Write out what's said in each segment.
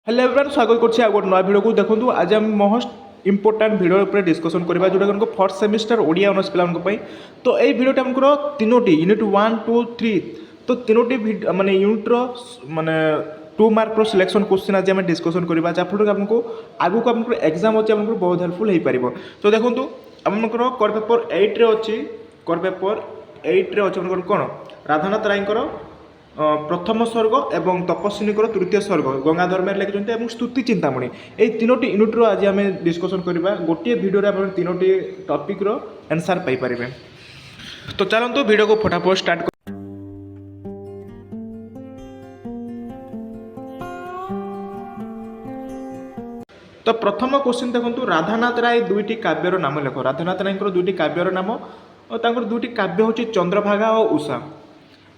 Hello everyone स्वागत करछि आ गोटे नया वीडियो को देखंतु आज हम मोस्ट इंपोर्टेंट वीडियो ऊपर डिस्कशन करबा जोटा हमको फोर्थ सेमिस्टर ओडिया ऑनर्स पिला पई। तो एई वीडियोटा हमको तीनोटी यूनिट 1 2 3 तो तीनोटी माने यूनिट रो माने 2 मार्क रो सिलेक्शन क्वेश्चन आज हम डिस्कशन करबा जाफर हमको आगु को हमको एग्जाम अछि हमको बहुत हेल्पफुल हे परिबो। तो देखंतु हमको कोर पेपर 8 रे अछि कोर पेपर 8 रे अछि हमको कोन राधानाथ रायकर प्रथम स्वर्ग एवं तपस्विनीकर तृतीय स्वर्ग गंगाधर मेहर लिखिं और स्तुति चिंतामणि ये तीनोटी यूनिट्र आज आम डिस्कसन करवा गोटे भिडियो आप तीनोटी टॉपिक रो आंसर पाइपर। तो चलतु वीडियो को फटाफट स्टार्ट कर। तो प्रथम क्वेश्चन देखो राधानाथ राय दुईटी काव्यर नाम लेख। राधानाथ राय दुईटी काव्यर नाम और दुईटी काव्य हूँ चंद्रभागा और उषा।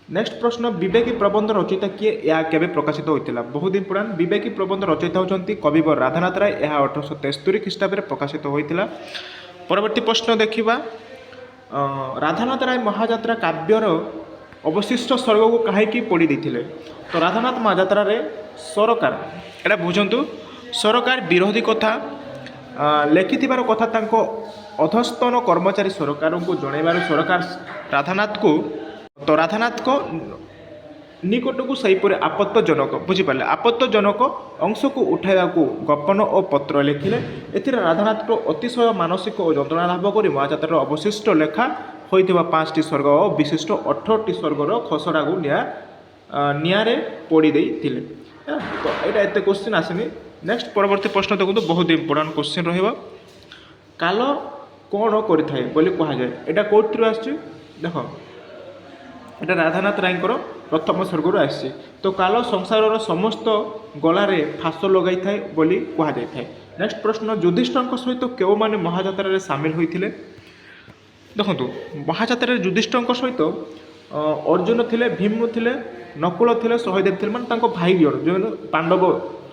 नेक्स्ट प्रश्न विवेकी प्रबंध रचयिता किए या केबे प्रकाशित होता बहुत इंपोर्टां। विवेकी प्रबंध रचयिता होती कविवर राधानाथ राय। यह 1873 ख्रीष्टाब्द प्रकाशित होता। परवर्ती प्रश्न देखा राधानाथ राय महाजात्रा काव्यर अवशिष्ट स्वर्ग को कहीं पढ़ी देते। तो राधानाथ महाजात्रा सरकार एटा बुझंतु सरकार विरोधी कथा लेखिथिबार कथा तांको अधस्तन कर्मचारी सरकार को जनइबार सरकार राधानाथ को तो राधानाथ को निकट को सहीपर आपत्तजनक बुझीपारे आपत्तजनक अंश को उठाइवा गोपन और पत्र लिखिले। एथिरे राधानाथ को अतिशय मानसिक और यंत्रणा लाभ कर महाजात्रार अवशिष्ट लेखा होइथिबा 5टी स्वर्ग और विशिष्ट 18टी स्वर्गर खसड़ा को निआरे पोड़ी देइथिले। तो यहाँ एत क्वेश्चन आसनी। नेक्स्ट परवर्ती प्रश्न देखो बहुत इंपोर्टां क्वेश्चन रहिबा काल कौन करिथाय बोली कहा जाए। एटा कोथ्रु आछि देखो এটা রাধানাথ রায়ଙ୍କର ପ୍ରଥମ ସ୍ୱର୍ଗରୁ ଆସିଛି। ତ କାଳ ସଂସାରର ସମସ୍ତ ଗଳାରେ ଫାଶ ଲଗାଇଥାଏ ବୋଲି କୁହାଯାଇଥାଏ। ନେକ୍ସଟ ପ୍ରଶ୍ନ ଯୁଧିଷ୍ଠରଙ୍କ ସହିତ କେଉଁମାନେ ମହାଯାତ୍ରାରେ ସାମିଲ ହୋଇଥିଲେ। ଦେଖନ୍ତୁ ମହାଯାତ୍ରାରେ ଯୁଧିଷ୍ଠରଙ୍କ ସହିତ ଅର୍ଜୁନ ଥିଲେ, ଭୀମ ଥିଲେ, ନକୁଳ ଥିଲେ, ସହଦେବ ଥିଲେ, ମାନେ ତାଙ୍କ ଭାଇ ଜଣ ଯେଉଁ ପାଣ୍ଡବ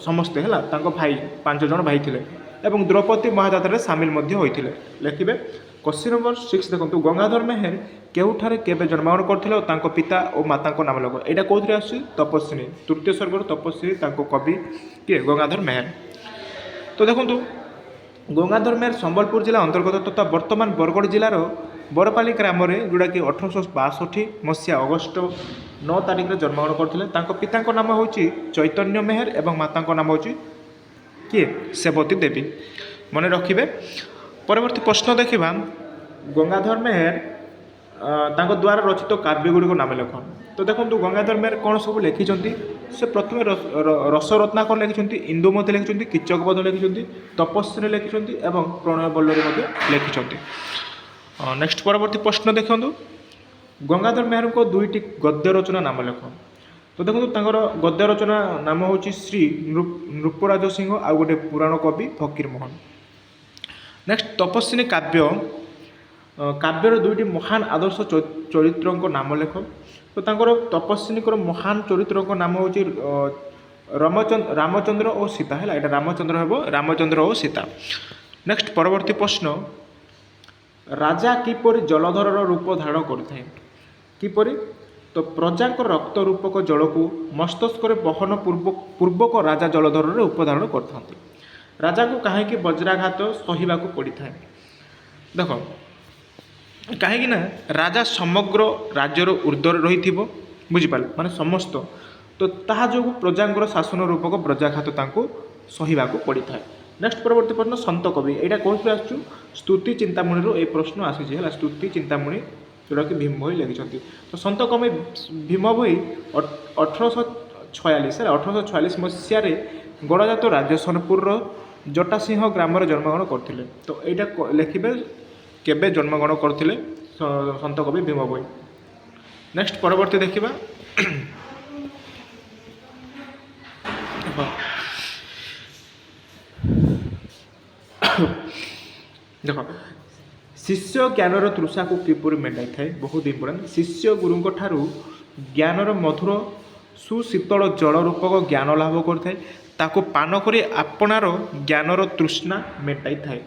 ସମସ୍ତେ ହେଲା ତାଙ୍କ ଭାଇ 5 ଜଣ ଭାଇ ଥିଲେ ଏବଂ ଦ୍ରୌପଦୀ ମହାଯାତ୍ରାରେ ସାମିଲ ମଧ୍ୟ ହୋଇଥିଲେ। ଲେଖିବେ क्वेश्चन नंबर 6 देखो गंगाधर मेहर केउठारे केबे जन्मग्रहण करथिले और तांको पिता और माता नाम लेख। एटा कोथरे आछि तपस्विनी तृतीय स्वर्गर तपस्विनी तांको कवि किए गंगाधर मेहर। तो देखो गंगाधर मेहर संबलपुर जिला अंतर्गत तथा वर्तमान बरगढ़ जिलार बरपाली ग्राम जोटा कि 1862 मसीहा अगस्ट 9 तारिख में जन्मग्रहण करथिले। तांको पिता नाम हूँ चैतन्य मेहर और माता नाम हूँ किए सेवती देवी मन रखिए। परवर्ती प्रश्न देखा गंगाधर मेहर तांको द्वारा रचित काव्यगुड़िक नाम लेख। तो देखो गंगाधर मेहर कौन सब लिखिं से प्रथम रसरत्नाकर लिखिं, इंदुमती लिखिं, कीचकबध लिखिं, तपस्विनी लिखिं और प्रणय बल्लरी लिखिं। नेक्स्ट परवर्ती प्रश्न देखो गंगाधर मेहर को दुईटी गद्य रचना नाम लेख। तो देखो गद्य रचना नाम हूँ श्री नृपराज सिंह आ गोटे पुराण कवि फकीर मोहन। नेक्स्ट तपस्विनी काव्य काव्यर दुईटी महान आदर्श चरित्रों नाम लेख। तो तपस्विनी महान चरित्रों नाम हूँ रामचंद्र और सीता है। यहाँ रामचंद्र हे रामचंद्र और सीता। नेक्स्ट परवर्ती प्रश्न राजा किपरि जलधर रूप धारण करें किपरि। तो प्रजा रक्त रूपक जल को मस्तक बहन पूर्वक राजा जलधर रूप धारण करते। राजा को कहीं वज्राघात सहिबा को पड़ी था। देख कहीं राजा समग्र राज्यर ऊर्ध्वर रही बुझीपारे माने समस्त। तो ताहा जो प्रजा शासन रूपक वज्राघात सहिबा को पड़ी था। नेक्स्ट परवर्ती प्रश्न सन्त कवि यहाँ कौन आसु स्तुति चिंतामणि रो प्रश्न आसी है। स्तुति चिंतामणि जोटा कि भीम भोई लिखिं। तो सन्त कवि भीम भोई 1846 मसीह गड़जात राज्य सोनपुर जटासिंह ग्राम जन्मग्रहण करते। तो यहाँ लिखे केबे जन्मग्रहण करते सन्त कवि भीम भोई। नेक्स्ट परवर्ती देखा देख शिष्य ज्ञानर तृषा को किपर मेटाई थाए बहुत इंपोर्टां। शिष्य गुरुंक ठारू ज्ञानर मधुर सुशीतल जल रूपक ज्ञान लाभ करता ताको पान करी आपणार ज्ञानर तृष्णा मेटाई थाए।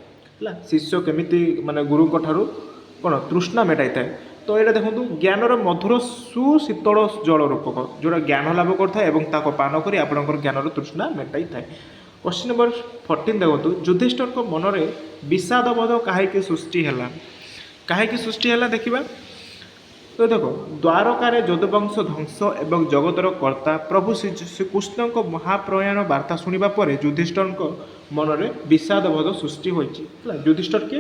शिष्य केमिति माने गुरुंक ठारू कौन तृष्णा मेटाई थाए। तो यहाँ देखो ज्ञानर मधुर सुशीतल जल रूपक जोटा ज्ञान लाभ करता है पान कर आपंकर ज्ञानर तृष्णा मेटाई थाए। क्वेश्चन नंबर 14 देखो युधिष्ठिर मन में विषादबोध कहीं सृष्टि है कहीं सृष्टि है देखा। तो देखो द्वारकार यदुवंश ध्वंस एवं जगतर कर्ता प्रभु श्रीकृष्ण महाप्रयाण वार्ता शुणा पर युधिष्ठिर मन में विषादबोध सृष्टि होती। युधिष्ठिर के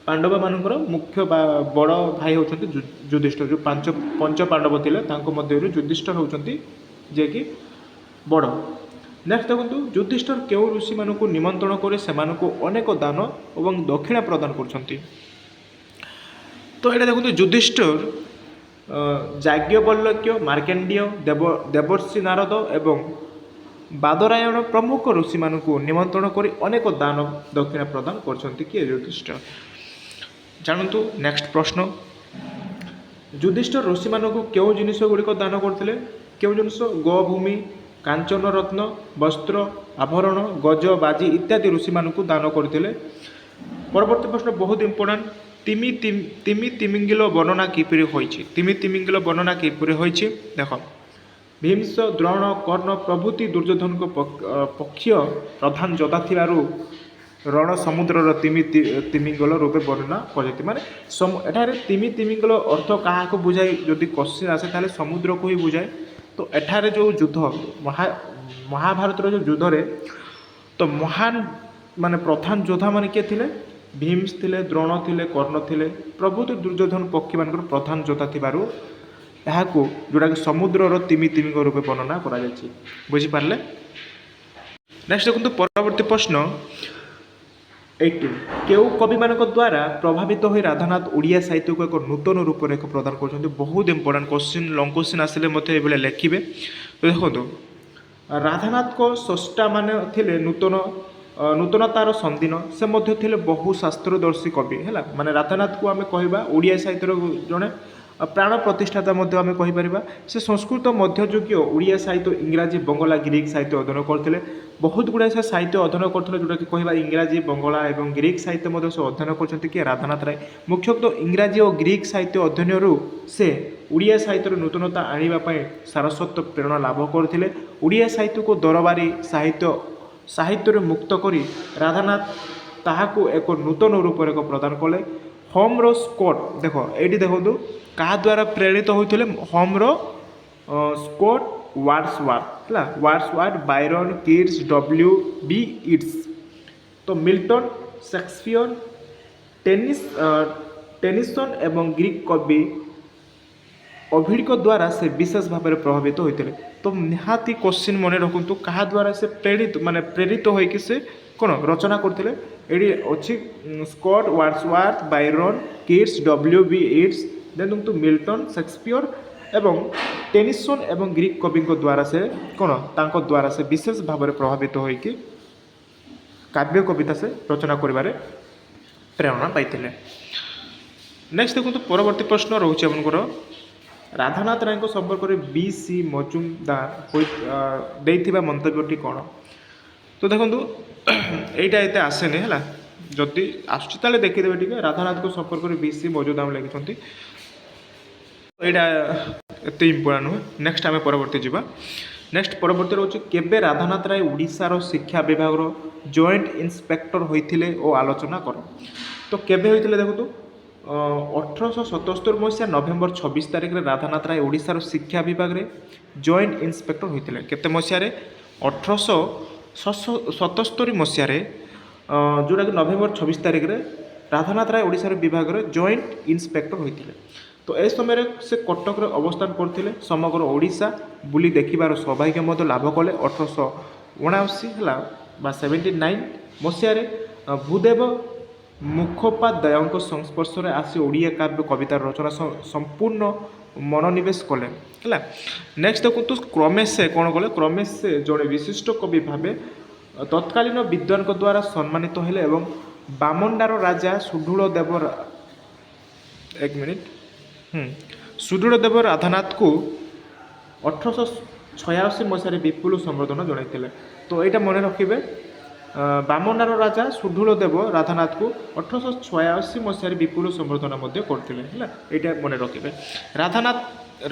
पांडव मानकर मुख्य बड़ भाई होती युधिष्ठिर जो पंच पांडव थे मध्य युधिष्ठिर होती जे कि बड़। नेक्स्ट देखो युधिष्ठिर केउ ऋषि मानक निमंत्रण कर अनेक दान और दक्षिणा प्रदान कर। तो यहाँ देखो युधिष्ठिर याज्ञवल्क्य मार्कंडेय देवर्षि नारद एवं बादरायण प्रमुख ऋषि मानक निमंत्रण कर अनेक दान दक्षिणा प्रदान कर युधिष्ठिर। जानतु नेक्स्ट प्रश्न युधिष्ठिर ऋषि मानक केउ जिनिस गुड़िक दान करते केउ जिनिस गोभूमि कांचन रत्न वस्त्र आभरण गज बाजी इत्यादि ऋषि मानक दान करते। परवर्ती प्रश्न बहुत इंपोर्टाट तिमी तिमिंगिल वर्णना किपरि होइछि तिमी तिमिंगिल वर्णना किपरि होइछि देख भीमस द्रोण कर्ण प्रभृति दुर्योधन को पक्षीय प्रधान जोधा थिबारु रण समुद्रर तिमी तिमिंगल रूपे वर्णना कर माने एठारे तिमी तिमिंगल अर्थ क्या बुझाए जदि क्वेश्चन आसे ताले समुद्र को ही बुझाए। तो एठारे जो युद्ध महाभारत जो युद्ध रे तो महान माने प्रधान योद्धा माने किए थिले भीम्स थिले द्रोण थिले कर्ण थिले प्रभृति दुर्योधन पक्षी मान प्रधान योद्धा थिबारु एहाकू जोटा कि समुद्रर तिमी तिमिंग रूपे वर्णना करा जायछि बुझी पारले। नेक्स्ट देखो परवर्ती प्रश्न 18 केउ कवि मानक द्वारा प्रभावित हो राधानाथ ओडिया साहित्य को एक नूतन रूपरेख प्रदान कर। बहुत इंपोर्टाट क्वेश्चन लंग क्वेश्चन आसिले मत ये लिखे। तो देखो राधानाथ को स्रष्टा मान थिले नूतनतार संदीन से मध्य थिले बहु शास्त्रदर्शी कवि है माने राधानाथ को आम कहवा ओडिया साहित्यर जड़े प्राण प्रतिष्ठाता आम कहीपर से संस्कृत मध्ययुगीय ओडिया साहित्य इंग्राजी बंगला ग्रीक साहित्य अध्ययन करते बहुत गुड़ाए से साहित्य अध्ययन करते जोटा कि कहवा इंग्राजी बंगला और ग्रीक साहित्य से अध्ययन कर राधानाथ राय मुख्यतः इंग्राजी और ग्रीक साहित्य अध्ययन से ओडिया साहित्यर नूतनता आने सारस्वत प्रेरणा लाभ करते। ओडिया साहित्य को दरबारी साहित्य मुक्त करी राधानाथ ताहाकू एक नूतन रूपरेख प्रदान कले। होम्र स्कॉट देख ये देखो क्या द्वारा प्रेरित होते Homer Scott Wordsworth Byron Keats W.B. Yeats तो मिल्टन शेक्सपियर टेनिसन एवं ग्रीक कवि अभिडिक द्वारा से विशेष भाव में प्रभावित होते। तो निहाती क्वेश्चन मन रखु क्या द्वारा से प्रेरित होकर से कौन रचना करते ये अच्छी Scott Wordsworth Byron Keats W.B. Yeats देन तुम मिल्टन शेक्सपियर एवं टेनिसन एवं ग्रीक कवि द्वारा से कौन तांको द्वारा से विशेष भाव में प्रभावित होकर काव्य कविता से रचना करिबारे प्रेरणा पाइथिले। नेक्स्ट देखो परवर्ती प्रश्न रोचे आपनकर राधानाथ राय संपर्क में B.C. मजुमदार देइथिबा मंतव्यटी कौन। तो देखो यहीटा एत आसेनि है जदि आसुची देखीदे टी राधानाथ को संपर्क में B.C. मजुमदार लिखिं यहाँ एत इम्पोर्टाट नुहे। नेक्स्ट आम परवर्ती जावा। नेक्स्ट परवर्ती रोचे केबे राधानाथ राय ओडिशार शिक्षा विभाग जॉइंट इन्स्पेक्टर होते और आलोचना कर। तो केबे होते देखो 1877 मसीहा नवेम्बर 26 तारिख में राधानाथ राय ओडिशार शिक्षा विभाग में जॉइंट इन्स्पेक्टर होते केते मसीह 1877 मसीह जोटा कि नवेम्बर 26 तारिख में राधानाथ राय ओडिशार विभाग में जॉइंट इन्स्पेक्टर होते। तो ए समय से कटक अवस्थान करते समग्र ओडिशा बुली देखिबार सौभाग्य लाभ कले। 1879 79 मसीह भूदेव मुखोपाध्याय संस्पर्श में आसी ओडिया काव्य कवितार रचना संपूर्ण मनोनिवेश कले है। नेक्स्ट देखो क्रमेश से कौन कले क्रमेश से जड़े विशिष्ट कवि भावे तत्कालीन विद्वान द्वारा सम्मानित हेले एवं बामंडार राजा सुदृढ़ देव एक मिनिट सुदृढ़ देव राधानाथ को 1886 मसीह विपुल संबर्धना जन। तो यहाँ मन रखिए ବାମନାର ରାଜା ସୁଢଳ ଦେବ ରାଧାନାଥକୁ 1886 ମସିହାରେ ବିପୁଳ ସମ୍ବର୍ଦ୍ଧନା ମଧ୍ୟ କରିଥିଲେ ହେଲା, ଏଇଟା ମନେ ରଖିବେ।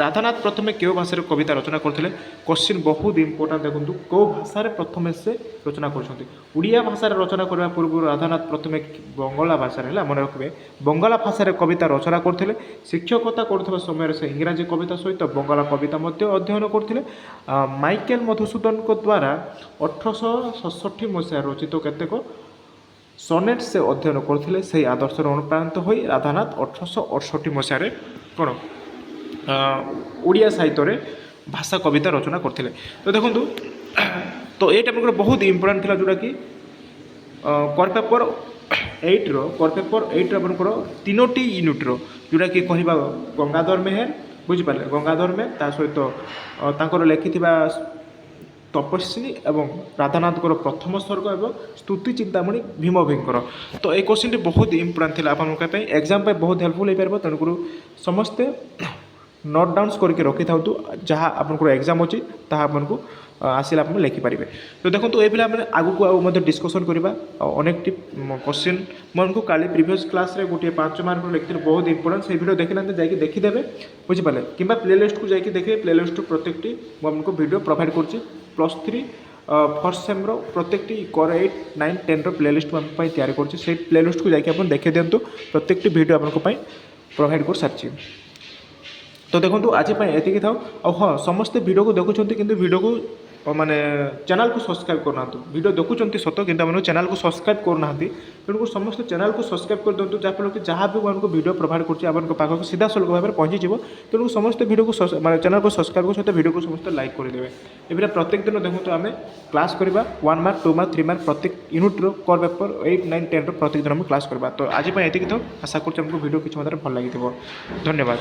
ରାଧାନାଥ ପ୍ରଥମେ କେଉଁ ଭାଷାରେ କବିତା ରଚନା କରିଥିଲେ? କୋଶ୍ଚିନ୍ ବହୁତ ଇମ୍ପୋର୍ଟାଣ୍ଟ, ଦେଖନ୍ତୁ କେଉଁ ଭାଷାରେ ପ୍ରଥମେ ସେ ରଚନା କରିଛନ୍ତି। ଓଡ଼ିଆ ଭାଷାରେ ରଚନା କରିବା ପୂର୍ବରୁ ରାଧାନାଥ ପ୍ରଥମେ ବଙ୍ଗଳା ଭାଷାରେ, ହେଲା ମନେ ରଖିବେ, ବଙ୍ଗଳା ଭାଷାରେ କବିତା ରଚନା କରିଥିଲେ। ଶିକ୍ଷକତା କରୁଥିବା ସମୟରେ ସେ ଇଂରାଜୀ କବିତା ସହିତ ବଙ୍ଗଳା କବିତା ମଧ୍ୟ ଅଧ୍ୟୟନ କରିଥିଲେ। ମାଇକେଲ ମଧୁସୂଦନଙ୍କ ଦ୍ୱାରା 1867 ମସିହାରେ ରଚିତ କେତେକ ସନେଟ୍ ସେ ଅଧ୍ୟୟନ କରିଥିଲେ। ସେହି ଆଦର୍ଶରେ ଅନୁପ୍ରାଣିତ ହୋଇ ରାଧାନାଥ 1868 ମସିହାରେ କ'ଣ ଓଡ଼ିଆ ସାହିତ୍ୟରେ ଭାଷା କବିତା ରଚନା କରିଥିଲେ। ତ ଦେଖନ୍ତୁ, ତ ଏଇଟା ଆପଣଙ୍କର ବହୁତ ଇମ୍ପୋର୍ଟାଣ୍ଟ ଥିଲା, ଯେଉଁଟାକି କର୍ ପେପର୍ 8ର ଆପଣଙ୍କର 3ଟି ୟୁନିଟ୍ର, ଯେଉଁଟାକି କହିବା ଗଙ୍ଗାଧର ମେହେର, ବୁଝିପାରିଲେ, ଗଙ୍ଗାଧର ମେହେର, ତା ସହିତ ତାଙ୍କର ଲେଖିଥିବା ତପସ୍ୱିନୀ ଏବଂ ରାଧାନାଥଙ୍କର ପ୍ରଥମ ସ୍ୱର୍ଗ ଏବଂ ସ୍ତୁତି ଚିନ୍ତାମଣି ଭୀମ ଭୀଙ୍କର। ତ এই କୋଶ୍ଚିନ୍ଟି ବହୁତ ଇମ୍ପୋର୍ଟାଣ୍ଟ ଥିଲା ଆପଣଙ୍କ ପାଇଁ, ଏକ୍ଜାମ୍ ପାଇଁ ବହୁତ ହେଲ୍ପଫୁଲ୍ ହୋଇପାରିବ। ତେଣୁକରି ସମସ୍ତେ ନୋଟ୍ ଡାଉନ୍ସ କରିକି ରଖିଥାନ୍ତୁ, ଯାହା ଆପଣଙ୍କର ଏକ୍ଜାମ୍ ଅଛି ତାହା ଆପଣଙ୍କୁ ଆସିଲେ ଆପଣ ଲେଖିପାରିବେ। ତ ଦେଖନ୍ତୁ ଏଇଭଳି ଆମେ ଆଗକୁ ଆଉ ମଧ୍ୟ ଡିସ୍କସନ୍ କରିବା। ଆଉ ଅନେକଟି କୋଶ୍ଚିନ୍ ମୁଁ ଆମକୁ କାଲି ପ୍ରିଭିୟସ୍ କ୍ଲାସ୍ରେ ଗୋଟିଏ 5 ମାର୍କର ଲେଖିଥିଲି, ବହୁତ ଇମ୍ପୋର୍ଟାଣ୍ଟ, ସେଇ ଭିଡ଼ିଓ ଦେଖିନାହାନ୍ତି ଯାଇକି ଦେଖିଦେବେ, ବୁଝିପାରିଲେ, କିମ୍ବା ପ୍ଲେଲିଷ୍ଟକୁ ଯାଇକି ଦେଖିବେ। ପ୍ଲେଲିଷ୍ଟରୁ ପ୍ରତ୍ୟେକଟି ମୁଁ ଆପଣଙ୍କୁ ଭିଡ଼ିଓ ପ୍ରୋଭାଇଡ଼ କରୁଛି। +3 ଫର୍ଷ୍ଟ ସେମ୍ର ପ୍ରତ୍ୟେକଟି କର 8, 9, 10ର ପ୍ଲେଲିଷ୍ଟ ମୁଁ ଆପଣଙ୍କ ପାଇଁ ତିଆରି କରୁଛି। ସେଇ ପ୍ଲେଲିଷ୍ଟକୁ ଯାଇକି ଆପଣ ଦେଖିଦିଅନ୍ତୁ, ପ୍ରତ୍ୟେକଟି ଭିଡ଼ିଓ ଆପଣଙ୍କ ପାଇଁ ପ୍ରୋଭାଇଡ଼ କରିସାରିଛି। ତ ଦେଖନ୍ତୁ ଆଜି ପାଇଁ ଏତିକି ଥାଉ। ଆଉ ହଁ, ସମସ୍ତେ ଭିଡ଼ିଓକୁ ଦେଖୁଛନ୍ତି କିନ୍ତୁ ଭିଡ଼ିଓକୁ ମାନେ ଚ୍ୟାନେଲକୁ ସବସ୍କ୍ରାଇବ୍ କରୁନାହାନ୍ତି। ଭିଡ଼ିଓ ଦେଖୁଛନ୍ତି ସତ, କିନ୍ତୁ ଆପଣ ଚ୍ୟାନେଲକୁ ସବସ୍କ୍ରାଇବ୍ କରୁନାହାନ୍ତି। ତେଣୁକରି ସମସ୍ତେ ଚ୍ୟାନେଲକୁ ସବସ୍କ୍ରାଇବ୍ କରିଦିଅନ୍ତୁ, ଯାହାଫଳରେ କି ଯାହା ବି ମୁଁ ଆପଣଙ୍କୁ ଭିଡ଼ିଓ ପ୍ରୋଭାଇଡ଼ କରୁଛି ଆପଣଙ୍କ ପାଖକୁ ସିଧାସଳଖ ଭାବରେ ପହଞ୍ଚିଯିବ। ତେଣୁ ସମସ୍ତେ ଭିଡ଼ିଓକୁ ମାନେ ଚ୍ୟାନେଲକୁ ସବସ୍କ୍ରାଇବ୍ କରିବା ସହିତ ଭିଡ଼ିଓକୁ ସମସ୍ତେ ଲାଇକ୍ କରିଦେବେ। ଏଭଳି ପ୍ରତ୍ୟେକ ଦିନ ଦେଖନ୍ତୁ ଆମେ କ୍ଲାସ୍ କରିବା, 1 ମାର୍କ, 2 ମାର୍କ, 3 ମାର୍କ ପ୍ରତ୍ୟେକ ୟୁନିଟ୍ର କର୍ ପେପର୍ 8, 9, 10ର ପ୍ରତ୍ୟେକ ଦିନ ଆମେ କ୍ଲାସ୍ କରିବା। ତ ଆଜି ପାଇଁ ଏତିକି ଥାଉ। ଆଶା କରୁଛି ଆମକୁ ଭିଡ଼ିଓ କିଛି ମାତ୍ରାରେ ଭଲ ଲାଗିଥିବ। ଧନ୍ୟବାଦ।